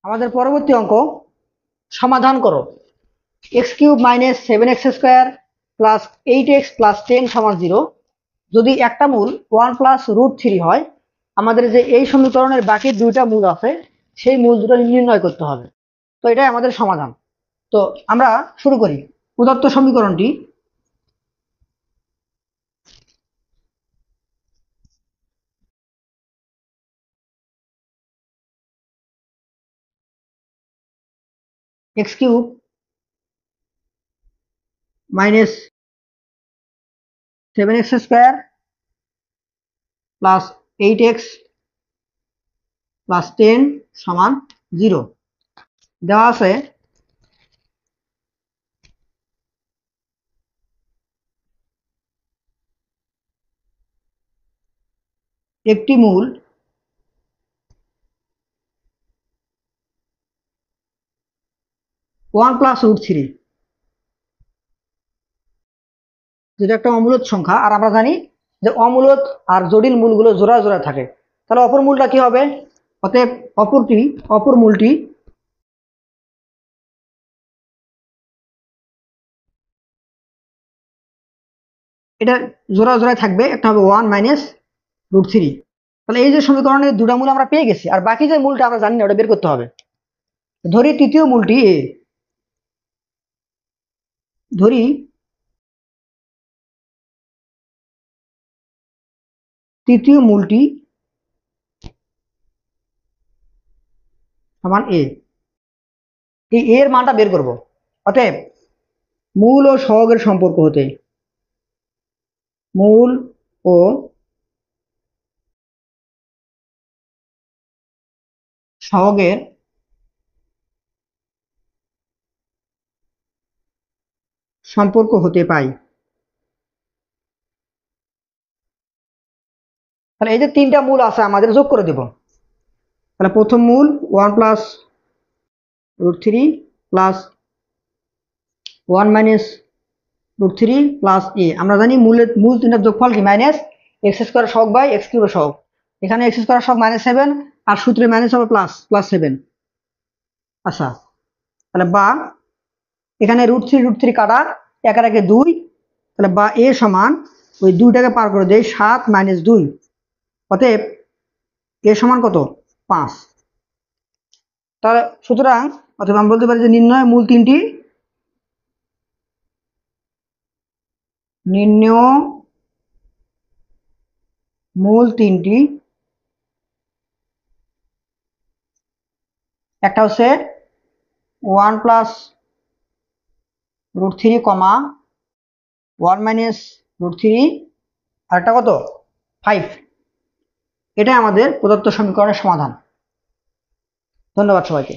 আমাদের পরবর্তী অঙ্ক সমাধান করো। x³ - 7x² + 8x + 10 = 0 যদি একটা মূল 1 + √3 হয়, আমাদের যে এই সমীকরণের বাকি দুইটা মূল আছে সেই মূল দুটো নির্ণয় করতে হবে। তো এটাই আমাদের সমাধান। তো আমরা শুরু করি। প্রদত্ত সমীকরণটি x³ - 7x² + 8x + 10 = 0 দেওয়া আছে। একটি মূল ওয়ান প্লাস √3, যেটা একটা অমূলদ সংখ্যা, আর আমরা জানি যে অমূলদ আর জটিল মূলগুলো জোড়া জোড়া থাকে। তাহলে অপর মূলটা কি হবে? অতএব অপর মূলটি এটা জোড়া জোড়ায় থাকবে, একটা হবে 1 - √3। তাহলে এই যে সমীকরণের দুটা মূল আমরা পেয়ে গেছি, আর বাকি যে মূলটা আমরা জানি না ওটা বের করতে হবে। ধরি তৃতীয় মূলটি এ, ধরি তৃতীয় মূলটি সমান এ। এই এর মানটা বের করব। অতএব মূল ও সহগের সম্পর্ক হতে মূল ও সহগের সম্পর্ক হতে পাই। তাহলে এই যে তিনটা মূল আছে আমাদের যোগ করে দেব। তাহলে প্রথম মূল 1 + √3 + 1 - √3 + a। আমরা জানি মূল তিনটার যোগফল কি? -x² সহগ বাই x³ সহগ। এখানে x² সহগ -7, আর সূত্রে মাইনাস হবে +7। আচ্ছা, তাহলে বা এখানে √3 কাটা, 1 আর 1 2, তাহলে বা a সমান ওই 2টাকে পার করে দেয় 7 - 2। অতএব a সমান কত? 5। তাহলে সুতরাং অথবা আমরা বলতে পারি যে নির্ণয় মূল তিনটি একটা হচ্ছে 1 + √3, 1 - √3, আর একটা কত? 5। এটাই আমাদের প্রদত্ত সমীকরণের সমাধান। ধন্যবাদ সবাইকে।